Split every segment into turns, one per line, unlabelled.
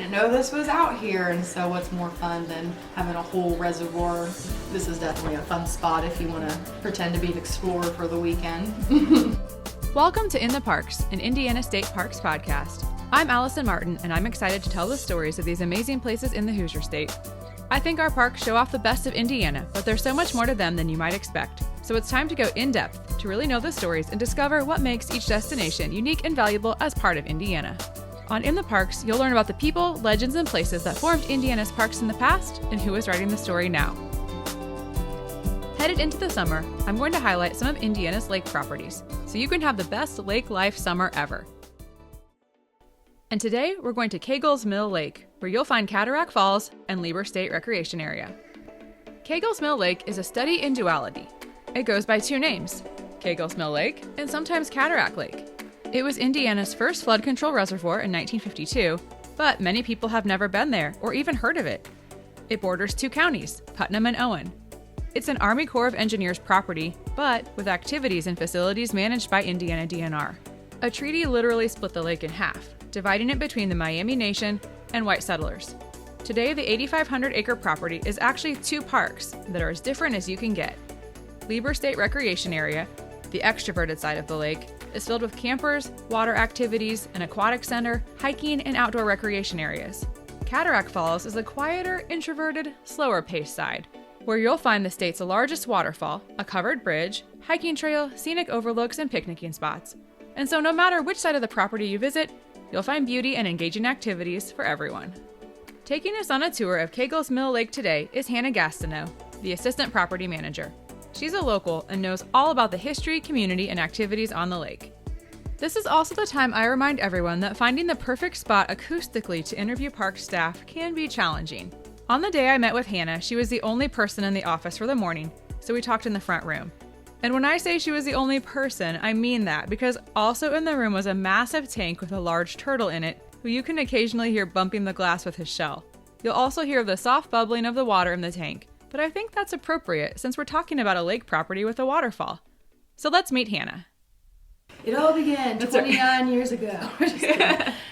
didn't know this was out here, and so what's more fun than having a whole reservoir? This is definitely a fun spot if you want to pretend to be an explorer for the weekend.
Welcome to In the Parks, an Indiana State Parks podcast. I'm Allison Martin, and I'm excited to tell the stories of these amazing places in the Hoosier State. I think our parks show off the best of Indiana, but there's so much more to them than you might expect. So it's time to go in-depth to really know the stories and discover what makes each destination unique and valuable as part of Indiana. On In the Parks, you'll learn about the people, legends, and places that formed Indiana's parks in the past and who is writing the story now. Headed into the summer, I'm going to highlight some of Indiana's lake properties, so you can have the best lake life summer ever. And today, we're going to Cagles Mill Lake, where you'll find Cataract Falls and Lieber State Recreation Area. Cagles Mill Lake is a study in duality. It goes by two names, Cagles Mill Lake and sometimes Cataract Lake. It was Indiana's first flood control reservoir in 1952, but many people have never been there or even heard of it. It borders two counties, Putnam and Owen. It's an Army Corps of Engineers property, but with activities and facilities managed by Indiana DNR. A treaty literally split the lake in half, dividing it between the Miami Nation and white settlers. Today, the 8,500-acre property is actually two parks that are as different as you can get. Lieber State Recreation Area, the extroverted side of the lake, is filled with campers, water activities, an aquatic center, hiking, and outdoor recreation areas. Cataract Falls is the quieter, introverted, slower-paced side, where you'll find the state's largest waterfall, a covered bridge, hiking trail, scenic overlooks, and picnicking spots. And so no matter which side of the property you visit, you'll find beauty and engaging activities for everyone. Taking us on a tour of Cagles Mill Lake today is Hannah Gastineau, the assistant property manager. She's a local and knows all about the history, community, and activities on the lake. This is also the time I remind everyone that finding the perfect spot acoustically to interview park staff can be challenging. On the day I met with Hannah, she was the only person in the office for the morning, so we talked in the front room. And when I say she was the only person, I mean that, because also in the room was a massive tank with a large turtle in it, who you can occasionally hear bumping the glass with his shell. You'll also hear the soft bubbling of the water in the tank, but I think that's appropriate since we're talking about a lake property with a waterfall. So let's meet Hannah.
It all began 29 years ago.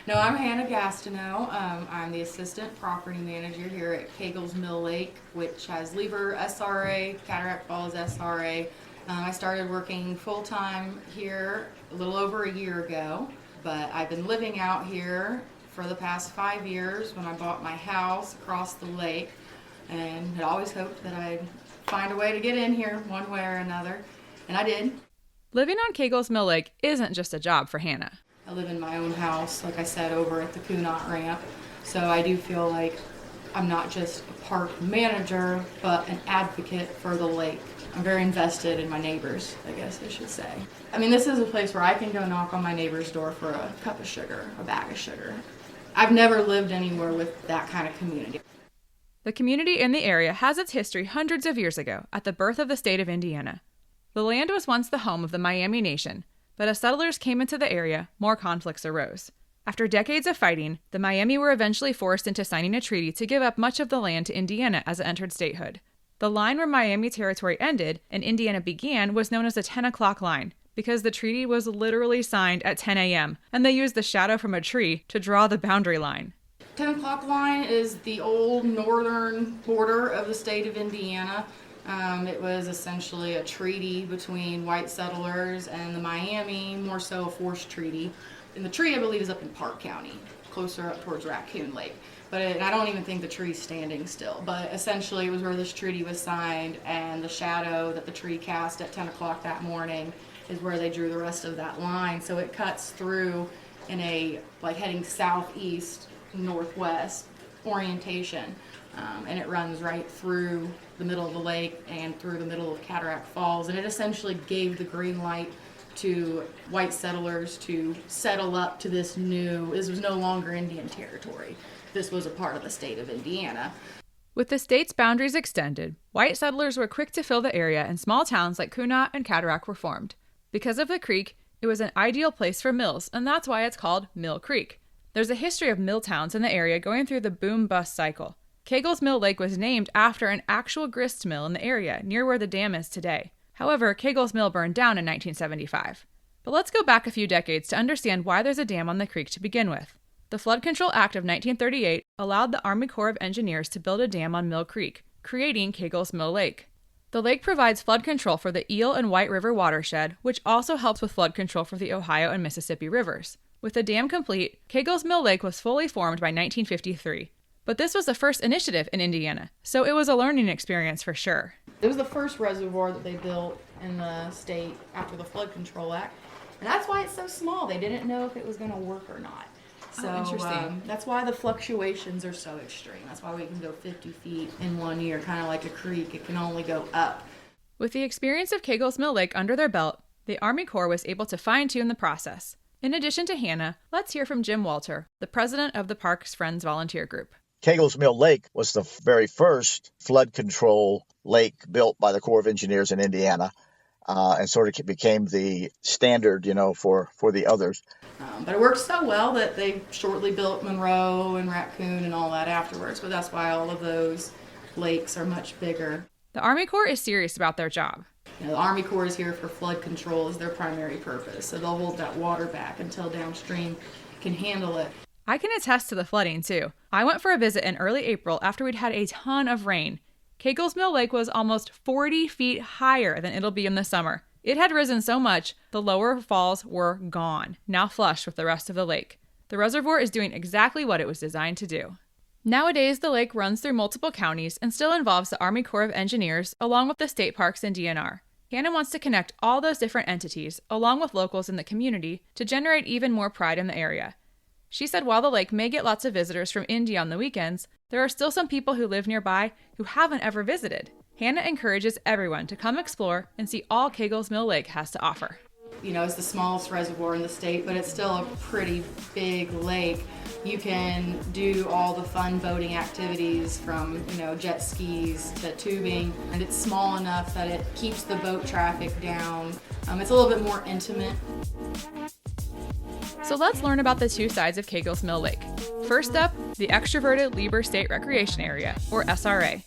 No, I'm Hannah Gastineau. I'm the assistant property manager here at Cagles Mill Lake, which has Lieber SRA, Cataract Falls SRA. I started working full-time here a little over a year ago, but I've been living out here for the past 5 years when I bought my house across the lake, and had always hoped that I'd find a way to get in here one way or another, and I did.
Living on Cagles Mill Lake isn't just a job for Hannah.
I live in my own house, like I said, over at the Kunot ramp, so I do feel like I'm not just a park manager, but an advocate for the lake. I'm very invested in my neighbors, I guess I should say. I mean, this is a place where I can go knock on my neighbor's door for a cup of sugar, a bag of sugar. I've never lived anywhere with that kind of community.
The community in the area has its history hundreds of years ago at the birth of the state of Indiana. The land was once the home of the Miami Nation, but as settlers came into the area, more conflicts arose. After decades of fighting, the Miami were eventually forced into signing a treaty to give up much of the land to Indiana as it entered statehood. The line where Miami territory ended and Indiana began was known as the 10 o'clock line, because the treaty was literally signed at 10 a.m., and they used the shadow from a tree to draw the boundary line.
10 o'clock line is the old northern border of the state of Indiana. It was essentially a treaty between white settlers and the Miami, more so a forced treaty. And the tree, I believe, is up in Park County, closer up towards Raccoon Lake. But I don't even think the tree's standing still. But essentially, it was where this treaty was signed, and the shadow that the tree cast at 10 o'clock that morning is where they drew the rest of that line. So it cuts through in a, like, heading southeast, northwest orientation. And it runs right through the middle of the lake and through the middle of Cataract Falls. And it essentially gave the green light to white settlers to settle up to this was no longer Indian territory. This was a part of the state of Indiana.
With the state's boundaries extended, white settlers were quick to fill the area, and small towns like Kunot and Cataract were formed. Because of the creek, it was an ideal place for mills, and that's why it's called Mill Creek. There's a history of mill towns in the area going through the boom-bust cycle. Cagles Mill Lake was named after an actual grist mill in the area, near where the dam is today. However, Cagles Mill burned down in 1975. But let's go back a few decades to understand why there's a dam on the creek to begin with. The Flood Control Act of 1938 allowed the Army Corps of Engineers to build a dam on Mill Creek, creating Cagles Mill Lake. The lake provides flood control for the Eel and White River watershed, which also helps with flood control for the Ohio and Mississippi rivers. With the dam complete, Cagles Mill Lake was fully formed by 1953. But this was the first initiative in Indiana, so it was a learning experience for sure.
It was the first reservoir that they built in the state after the Flood Control Act, and that's why it's so small. They didn't know if it was going to work or not. So
interesting.
That's why the fluctuations are so extreme. That's why we can go 50 feet in 1 year, kind of like a creek. It can only go up.
With the experience of Cagles Mill Lake under their belt, the Army Corps was able to fine-tune the process. In addition to Hannah, let's hear from Jim Walter, the president of the Parks Friends Volunteer Group.
Cagles Mill Lake was the very first flood control lake built by the Corps of Engineers in Indiana, and sort of became the standard, for the others.
But it worked so well that they shortly built Monroe and Raccoon and all that afterwards. But that's why all of those lakes are much bigger.
The Army Corps is serious about their job.
The Army Corps is here for flood control as their primary purpose. So they'll hold that water back until downstream can handle it.
I can attest to the flooding, too. I went for a visit in early April after we'd had a ton of rain. Cagles Mill Lake was almost 40 feet higher than it'll be in the summer. It had risen so much, the lower falls were gone, now flush with the rest of the lake. The reservoir is doing exactly what it was designed to do. Nowadays, the lake runs through multiple counties and still involves the Army Corps of Engineers along with the state parks and DNR. Hannah wants to connect all those different entities, along with locals in the community, to generate even more pride in the area. She said while the lake may get lots of visitors from Indy on the weekends, there are still some people who live nearby who haven't ever visited. Hannah encourages everyone to come explore and see all Cagles Mill Lake has to offer.
It's the smallest reservoir in the state, but it's still a pretty big lake. You can do all the fun boating activities from, jet skis to tubing, and it's small enough that it keeps the boat traffic down. It's a little bit more intimate.
So let's learn about the two sides of Cagles Mill Lake. First up, the extroverted Lieber State Recreation Area, or SRA.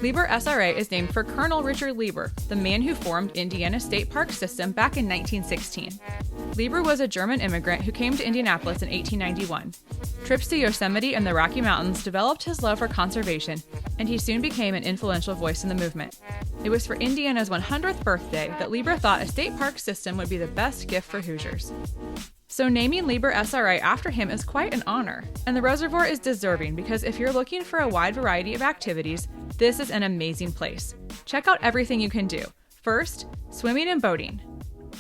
Lieber SRA is named for Colonel Richard Lieber, the man who formed Indiana State Park System back in 1916. Lieber was a German immigrant who came to Indianapolis in 1891. Trips to Yosemite and the Rocky Mountains developed his love for conservation, and he soon became an influential voice in the movement. It was for Indiana's 100th birthday that Lieber thought a state park system would be the best gift for Hoosiers. So naming Lieber SRA after him is quite an honor, and the reservoir is deserving because if you're looking for a wide variety of activities, this is an amazing place. Check out everything you can do. First, swimming and boating.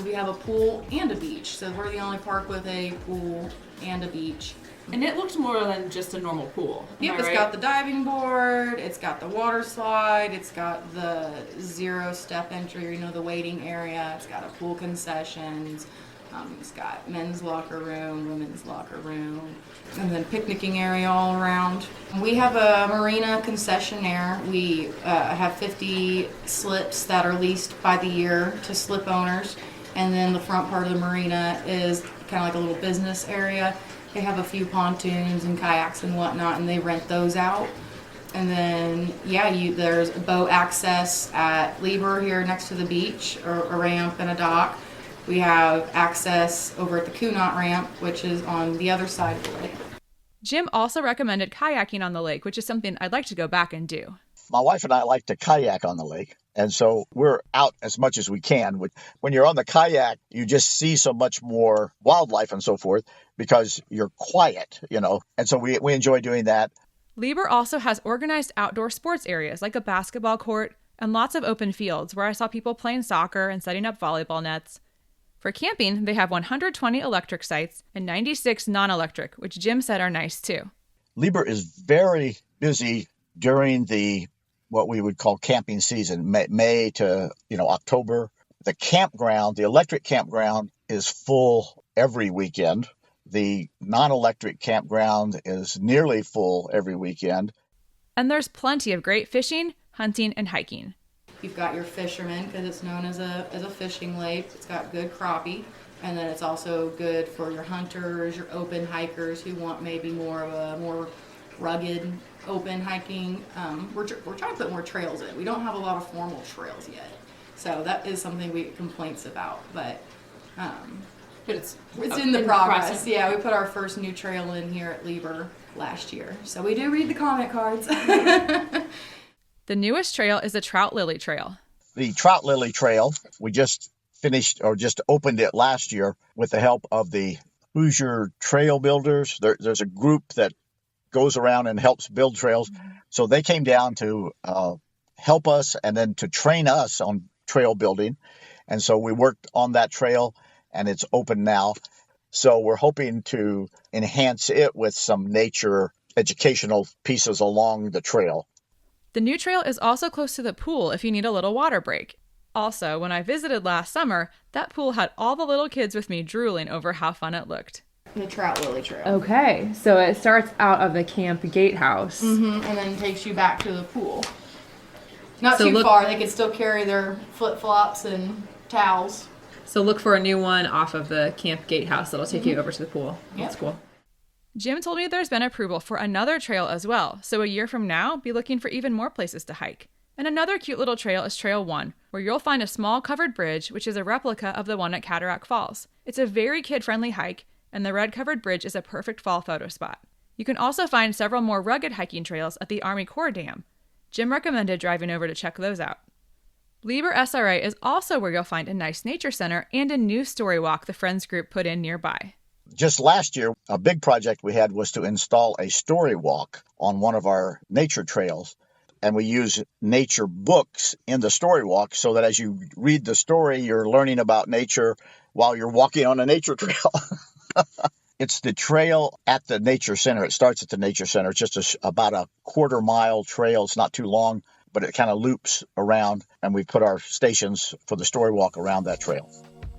We have a pool and a beach, so we're the only park with a pool and a beach.
And it looks more than just a normal pool.
Yep, it's got the diving board, it's got the water slide, it's got the 0-step entry, the waiting area, it's got a pool concessions. It's got men's locker room, women's locker room, and then picnicking area all around. We have a marina concessionaire. We have 50 slips that are leased by the year to slip owners. And then the front part of the marina is kind of like a little business area. They have a few pontoons and kayaks and whatnot, and they rent those out. And then, there's boat access at Lieber here next to the beach, or a ramp and a dock. We have access over at the Kunot ramp, which is on the other side of the lake.
Jim also recommended kayaking on the lake, which is something I'd like to go back and do.
My wife and I like to kayak on the lake, and so we're out as much as we can. When you're on the kayak, you just see so much more wildlife and so forth because you're quiet, and so we enjoy doing that.
Lieber also has organized outdoor sports areas like a basketball court and lots of open fields where I saw people playing soccer and setting up volleyball nets. For camping, they have 120 electric sites and 96 non-electric, which Jim said are nice too.
Lieber is very busy during what we would call camping season, May to October. The electric campground is full every weekend. The non-electric campground is nearly full every weekend.
And there's plenty of great fishing, hunting, and hiking.
You've got your fishermen, because it's known as a fishing lake. It's got good crappie, and then it's also good for your hunters, your open hikers who want maybe more of a more rugged open hiking. We're trying to put more trails in. We don't have a lot of formal trails yet, so that is something we get complaints about. But
But it's
in the progress.
process.
Yeah, we put our first new trail in here at Lieber last year. So we do read the comment cards.
The newest trail is the Trout Lily Trail.
The Trout Lily Trail, we just finished or just opened it last year with the help of the Hoosier Trail Builders. There's a group that goes around and helps build trails. So they came down to help us and then to train us on trail building. And so we worked on that trail, and it's open now. So we're hoping to enhance it with some nature educational pieces along the trail.
The new trail is also close to the pool if you need a little water break. Also, when I visited last summer, that pool had all the little kids with me drooling over how fun it looked.
The Trout Lily Trail.
Okay, so it starts out of the camp gatehouse.
And then takes you back to the pool. Not
So
too far. They could still carry their flip-flops and towels.
So look for a new one off of the camp gatehouse that'll take you over to the pool. That's
Yep.
cool.
Jim told me there's been approval for another trail as well, so a year from now, be looking for even more places to hike. And another cute little trail is Trail 1, where you'll find a small covered bridge, which is a replica of the one at Cataract Falls. It's a very kid-friendly hike, and the red covered bridge is a perfect fall photo spot. You can also find several more rugged hiking trails at the Army Corps Dam. Jim recommended driving over to check those out. Lieber SRA is also where you'll find a nice nature center and a new story walk the Friends group put in nearby.
Just last year, a big project we had was to install a story walk on one of our nature trails. And we use nature books in the story walk so that as you read the story, you're learning about nature while you're walking on a nature trail. It's the trail at the nature center. It starts at the nature center. It's just about a quarter-mile trail. It's not too long, but it kind of loops around. And we put our stations for the story walk around that trail.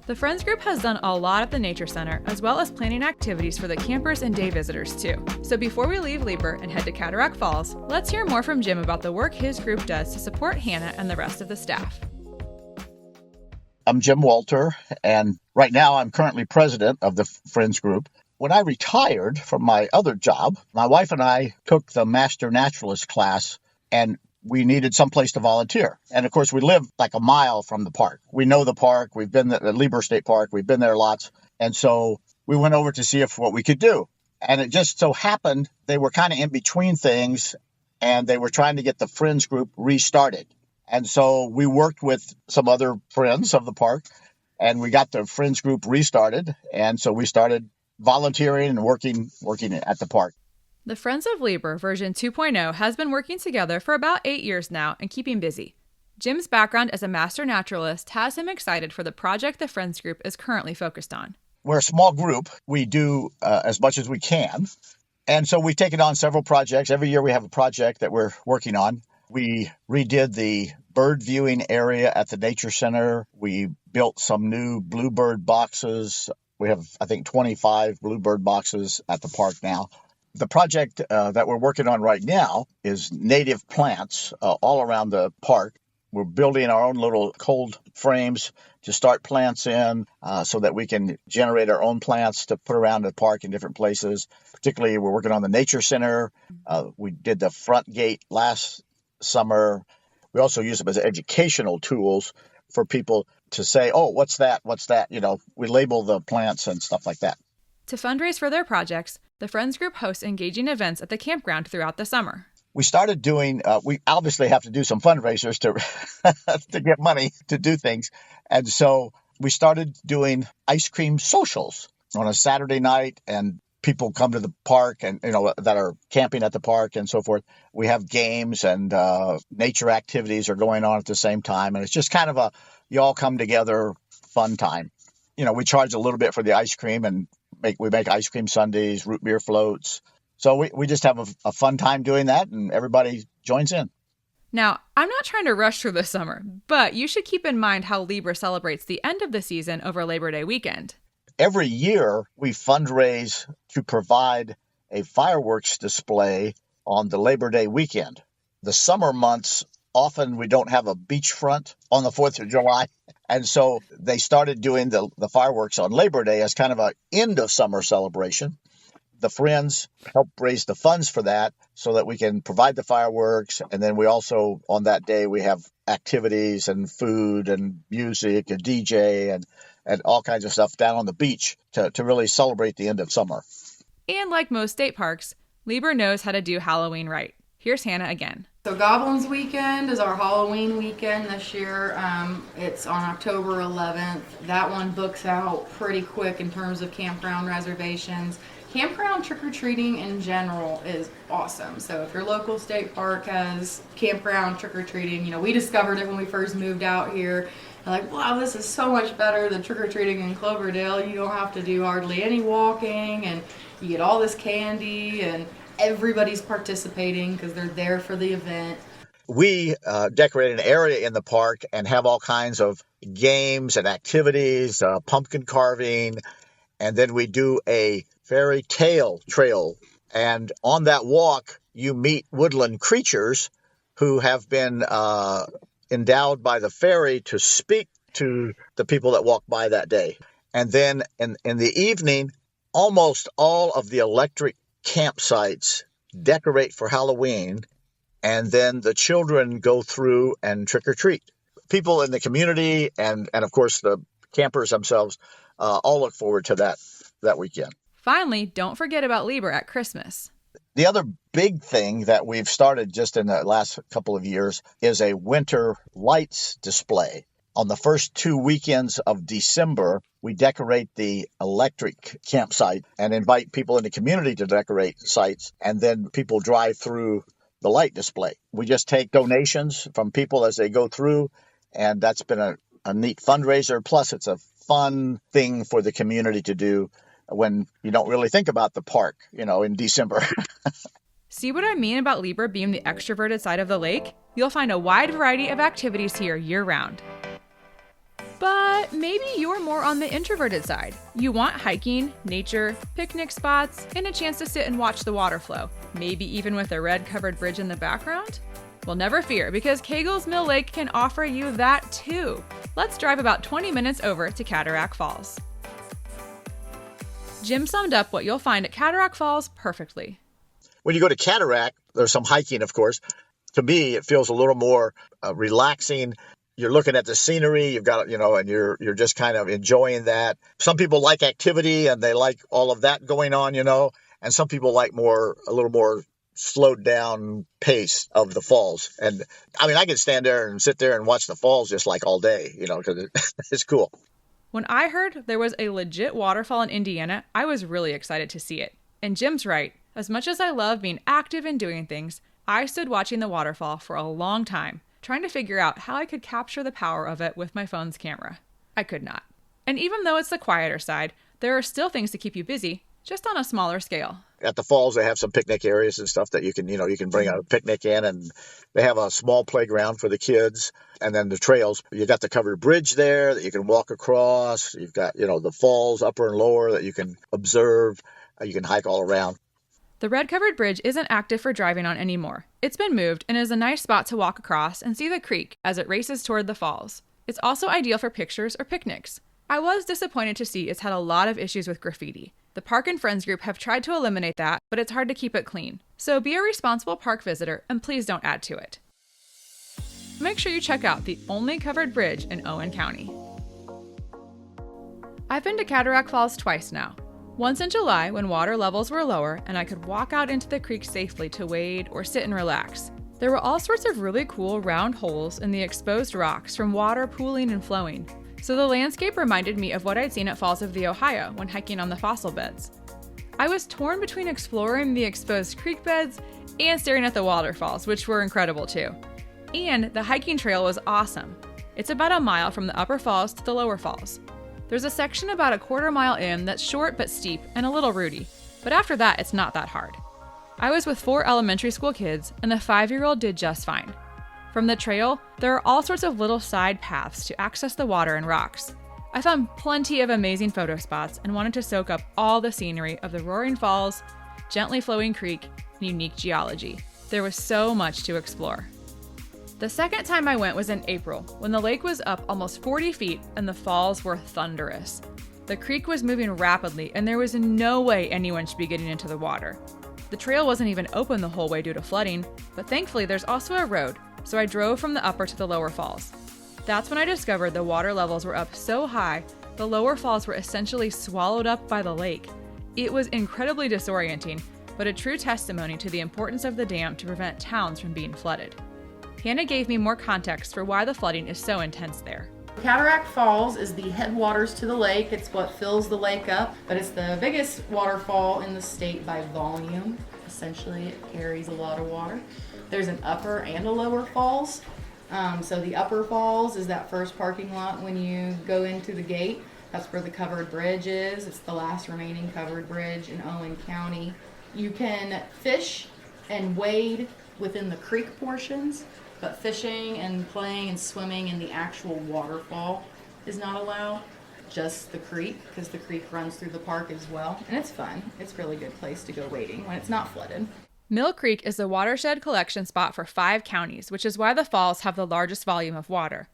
The Friends group has done a lot at the Nature Center, as well as planning activities for the campers and day visitors too. So before we leave Lieber and head to Cataract Falls, let's hear more from Jim about the work his group does to support Hannah and the rest of the staff.
I'm Jim Walter, and right now I'm currently president of the Friends group. When I retired from my other job, my wife and I took the Master Naturalist class, and we needed someplace to volunteer. And of course, we live like a mile from the park. We know the park. We've been at the Lieber State Park. We've been there lots. And so we went over to see if what we could do. And it just so happened they were kind of in between things, and they were trying to get the Friends group restarted. And so we worked with some other friends of the park, and we got the Friends group restarted. And so we started volunteering and working at the park.
The Friends of Lieber version 2.0 has been working together for about 8 years now and keeping busy. Jim's background as a master naturalist has him excited for the project the Friends group is currently focused on.
We're a small group. We do as much as we can. And so we've taken on several projects. Every year we have a project that we're working on. We redid the bird viewing area at the Nature Center. We built some new bluebird boxes. We have, I think, 25 bluebird boxes at the park now. The project that we're working on right now is native plants all around the park. We're building our own little cold frames to start plants in so that we can generate our own plants to put around the park in different places. Particularly, we're working on the Nature Center. We did the front gate last summer. We also use them as educational tools for people to say, oh, what's that? What's that? You know, we label the plants and stuff like that.
To fundraise for their projects, the Friends group hosts engaging events at the campground throughout the summer.
We started doing, we obviously have to do some fundraisers to get money to do things. And so we started doing ice cream socials on a Saturday night, and people come to the park and, that are camping at the park and so forth. We have games and nature activities are going on at the same time. And it's just kind of you all come together fun time. We charge a little bit for the ice cream, and we make ice cream sundaes, root beer floats. So we just have a fun time doing that, and everybody joins in.
Now, I'm not trying to rush through the summer, but you should keep in mind how Lieber celebrates the end of the season over Labor Day weekend.
Every year, we fundraise to provide a fireworks display on the Labor Day weekend. The summer months, often we don't have a beachfront on the 4th of July. And so they started doing the fireworks on Labor Day as kind of an end of summer celebration. The Friends help raise the funds for that so that we can provide the fireworks. And then we also, on that day, we have activities and food and music and DJ. And and all kinds of stuff down on the beach to really celebrate the end of summer.
And like most state parks, Lieber knows how to do Halloween right. Here's Hannah again.
So Goblins Weekend is our Halloween weekend this year. It's on October 11th. That one books out pretty quick in terms of campground reservations. Campground trick-or-treating in general is awesome. So if your local state park has campground trick-or-treating, we discovered it when we first moved out here. We're like, wow, this is so much better than trick-or-treating in Cloverdale. You don't have to do hardly any walking, and you get all this candy, and everybody's participating because they're there for the event.
We decorate an area in the park and have all kinds of games and activities, pumpkin carving, and then we do a fairy tale trail. And on that walk, you meet woodland creatures who have been endowed by the fairy to speak to the people that walk by that day. And then in the evening, almost all of the electric campsites decorate for Halloween, and then the children go through and trick-or-treat. People in the community and of course the campers themselves all look forward to that weekend.
Finally, don't forget about Lieber at Christmas.
The other big thing that we've started just in the last couple of years is a winter lights display. On the first 2 weekends of December, we decorate the electric campsite and invite people in the community to decorate sites, and then people drive through the light display. We just take donations from people as they go through, and that's been a neat fundraiser. Plus, it's a fun thing for the community to do when you don't really think about the park, in December.
See what I mean about Lieber being the extroverted side of the lake? You'll find a wide variety of activities here year-round. But maybe you're more on the introverted side. You want hiking, nature, picnic spots, and a chance to sit and watch the water flow, maybe even with a red-covered bridge in the background? Well, never fear, because Cagles Mill Lake can offer you that too. Let's drive about 20 minutes over to Cataract Falls. Jim summed up what you'll find at Cataract Falls perfectly.
When you go to Cataract, there's some hiking, of course. To me, it feels a little more relaxing. You're looking at the scenery, you've got, and you're just kind of enjoying that. Some people like activity and they like all of that going on, and some people like a little more slowed down pace of the falls. And I can stand there and sit there and watch the falls just like all day, because it's cool.
When I heard there was a legit waterfall in Indiana, I was really excited to see it. And Jim's right. As much as I love being active and doing things, I stood watching the waterfall for a long time, trying to figure out how I could capture the power of it with my phone's camera. I could not. And even though it's the quieter side, there are still things to keep you busy, just on a smaller scale.
At the falls, they have some picnic areas and stuff that you can bring a picnic in, and they have a small playground for the kids. And then the trails, you got the covered bridge there that you can walk across. You've got, the falls, upper and lower, that you can observe. You can hike all around.
The red-covered bridge isn't active for driving on anymore. It's been moved and is a nice spot to walk across and see the creek as it races toward the falls. It's also ideal for pictures or picnics. I was disappointed to see it's had a lot of issues with graffiti. The Park and Friends group have tried to eliminate that, but it's hard to keep it clean. So be a responsible park visitor and please don't add to it. Make sure you check out the only covered bridge in Owen County. I've been to Cataract Falls twice now. Once in July when water levels were lower and I could walk out into the creek safely to wade or sit and relax. There were all sorts of really cool round holes in the exposed rocks from water pooling and flowing. So the landscape reminded me of what I'd seen at Falls of the Ohio when hiking on the fossil beds. I was torn between exploring the exposed creek beds and staring at the waterfalls, which were incredible too. And the hiking trail was awesome. It's about a mile from the upper falls to the lower falls. There's a section about a quarter mile in that's short but steep and a little rooty, but after that it's not that hard. I was with 4 elementary school kids and the 5-year-old did just fine. From the trail, there are all sorts of little side paths to access the water and rocks. I found plenty of amazing photo spots and wanted to soak up all the scenery of the roaring falls, gently flowing creek, and unique geology. There was so much to explore. The second time I went was in April, when the lake was up almost 40 feet and the falls were thunderous. The creek was moving rapidly and there was no way anyone should be getting into the water. The trail wasn't even open the whole way due to flooding, but thankfully there's also a road, so I drove from the upper to the lower falls. That's when I discovered the water levels were up so high the lower falls were essentially swallowed up by the lake. It was incredibly disorienting, but a true testimony to the importance of the dam to prevent towns from being flooded. Hannah gave me more context for why the flooding is so intense there.
Cataract Falls is the headwaters to the lake. It's what fills the lake up, but it's the biggest waterfall in the state by volume. Essentially, it carries a lot of water. There's an upper and a lower falls. So the upper falls is that first parking lot when you go into the gate. That's where the covered bridge is. It's the last remaining covered bridge in Owen County. You can fish and wade within the creek portions, but fishing and playing and swimming in the actual waterfall is not allowed. Just the creek, because the creek runs through the park as well. And it's fun. It's a really good place to go wading when it's not flooded.
Mill Creek is the watershed collection spot for 5 counties, which is why the falls have the largest volume of water.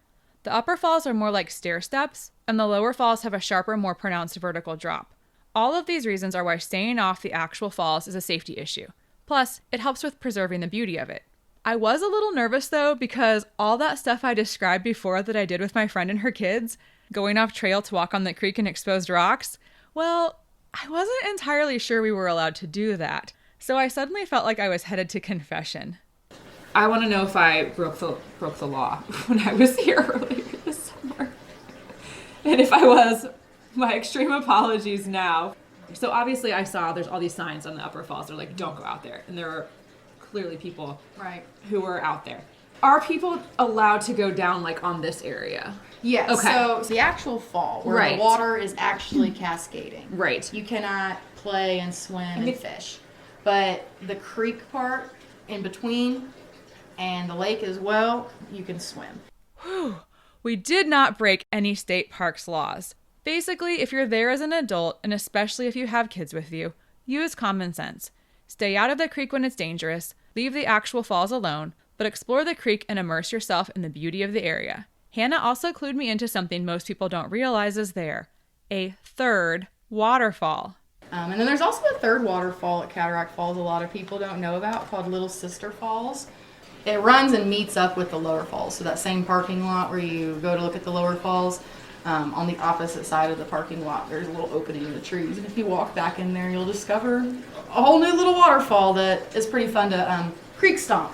The upper falls are more like stair steps, and the lower falls have a sharper, more pronounced vertical drop. All of these reasons are why staying off the actual falls is a safety issue. Plus, it helps with preserving the beauty of it. I was a little nervous though, because all that stuff I described before that I did with my friend and her kids, going off trail to walk on the creek and exposed rocks, well, I wasn't entirely sure we were allowed to do that. So I suddenly felt like I was headed to confession.
I want to know if I broke the law when I was here earlier this summer. And if I was, my extreme apologies now. So obviously I saw there's all these signs on the upper falls. They're like, don't go out there. And there are clearly people who were out there. Are people allowed to go down like on this area?
Yes.
Okay.
So the actual fall where the water is actually cascading.
Right.
You cannot play and swim and fish. But the creek part in between and the lake as well, you can swim.
Whew. We did not break any state parks laws. Basically, if you're there as an adult, and especially if you have kids with you, use common sense. Stay out of the creek when it's dangerous, leave the actual falls alone, but explore the creek and immerse yourself in the beauty of the area. Hannah also clued me into something most people don't realize is there: a third waterfall.
And then there's also a third waterfall at Cataract Falls a lot of people don't know about, called Little Sister Falls. It runs and meets up with the lower falls. So that same parking lot where you go to look at the lower falls, on the opposite side of the parking lot, there's a little opening in the trees. And if you walk back in there, you'll discover a whole new little waterfall that is pretty fun to creek stomp.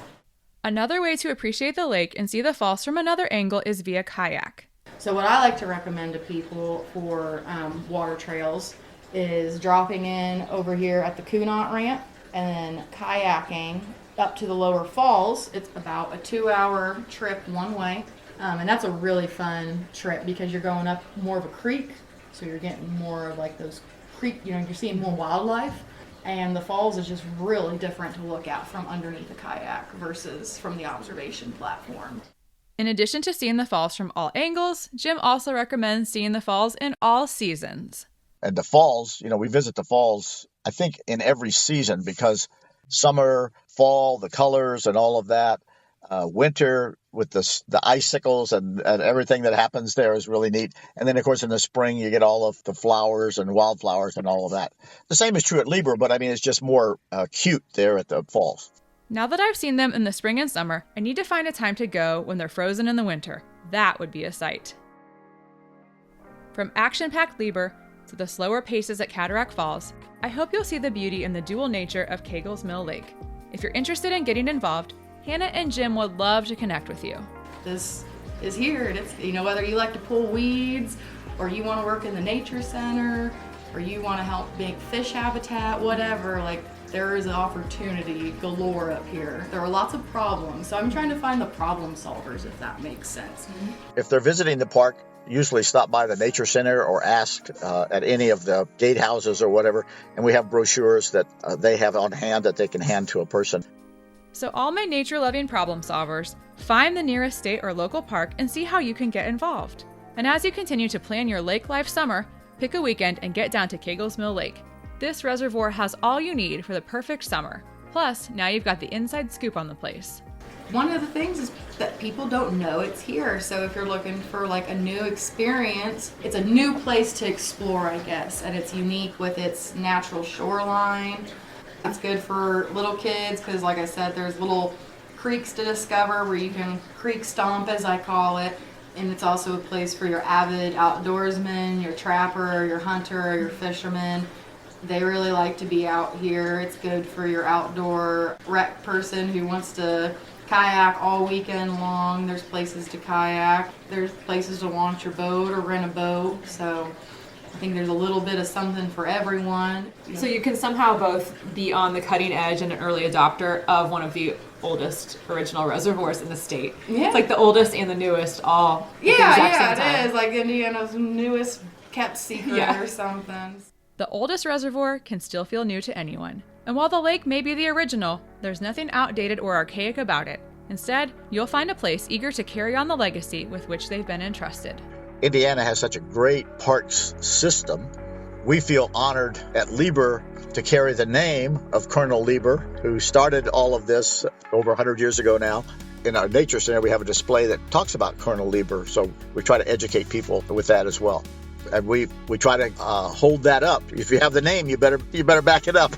Another way to appreciate the lake and see the falls from another angle is via kayak.
So what I like to recommend to people for water trails is dropping in over here at the Kunot ramp and then kayaking up to the lower falls. It's about a 2-hour trip one way. And that's a really fun trip because you're going up more of a creek. So you're getting more of like those creek, you're seeing more wildlife. And the falls is just really different to look at from underneath a kayak versus from the observation platform.
In addition to seeing the falls from all angles, Jim also recommends seeing the falls in all seasons.
And the falls, we visit the falls, I think, in every season because summer, fall, the colors and all of that. Winter with the icicles and everything that happens there is really neat. And then, of course, in the spring, you get all of the flowers and wildflowers and all of that. The same is true at Lieber, but it's just more cute there at the falls.
Now that I've seen them in the spring and summer, I need to find a time to go when they're frozen in the winter. That would be a sight. From action-packed Lieber to the slower paces at Cataract Falls, I hope you'll see the beauty and the dual nature of Cagles Mill Lake. If you're interested in getting involved, Hannah and Jim would love to connect with you.
This is here, and it's, whether you like to pull weeds, or you want to work in the nature center, or you want to help make fish habitat, whatever, there is an opportunity galore up here. There are lots of problems, so I'm trying to find the problem solvers, if that makes sense.
If they're visiting the park, usually stop by the nature center or ask at any of the gatehouses or whatever, and we have brochures that they have on hand that they can hand to a person.
So all my nature-loving problem solvers, find the nearest state or local park and see how you can get involved. And as you continue to plan your lake life summer, pick a weekend and get down to Cagles Mill Lake. This reservoir has all you need for the perfect summer. Plus, now you've got the inside scoop on the place.
One of the things is that people don't know it's here. So if you're looking for a new experience, it's a new place to explore, I guess. And it's unique with its natural shoreline. It's good for little kids because, like I said, there's little creeks to discover where you can creek stomp, as I call it. And it's also a place for your avid outdoorsmen, your trapper, your hunter, your fisherman. They really like to be out here. It's good for your outdoor rec person who wants to kayak all weekend long. There's places to kayak. There's places to launch your boat or rent a boat. So I think there's a little bit of something for everyone.
So you can somehow both be on the cutting edge and an early adopter of one of the oldest original reservoirs in the state.
Yeah.
It's like the oldest and the newest all at the
Yeah,
exact same time.
it is. Like Indiana's newest kept secret or something.
The oldest reservoir can still feel new to anyone. And while the lake may be the original, there's nothing outdated or archaic about it. Instead, you'll find a place eager to carry on the legacy with which they've been entrusted.
Indiana has such a great parks system. We feel honored at Lieber to carry the name of Colonel Lieber, who started all of this over 100 years ago now. In our nature center, we have a display that talks about Colonel Lieber, so we try to educate people with that as well. And we try to hold that up. If you have the name, you better back it up.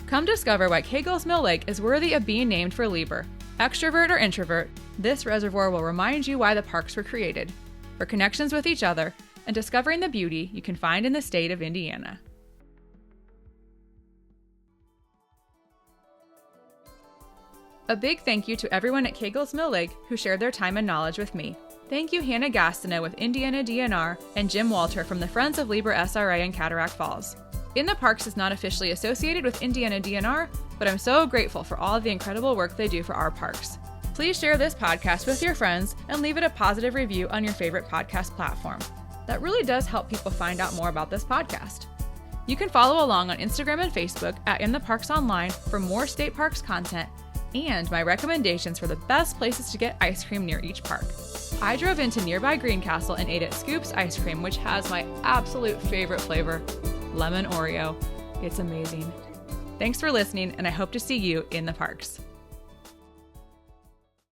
Come discover why Cagles Mill Lake is worthy of being named for Lieber. Extrovert or introvert, this reservoir will remind you why the parks were created, for connections with each other, and discovering the beauty you can find in the state of Indiana. A big thank you to everyone at Cagles Mill Lake who shared their time and knowledge with me. Thank you Hannah Gastineau with Indiana DNR and Jim Walter from the Friends of Lieber SRA in Cataract Falls. In the Parks is not officially associated with Indiana DNR, but I'm so grateful for all of the incredible work they do for our parks. Please share this podcast with your friends and leave it a positive review on your favorite podcast platform. That really does help people find out more about this podcast. You can follow along on Instagram and Facebook at In the Parks Online for more state parks content and my recommendations for the best places to get ice cream near each park. I drove into nearby Greencastle and ate at Scoops Ice Cream, which has my absolute favorite flavor, lemon Oreo. It's amazing. Thanks for listening, and I hope to see you in the parks.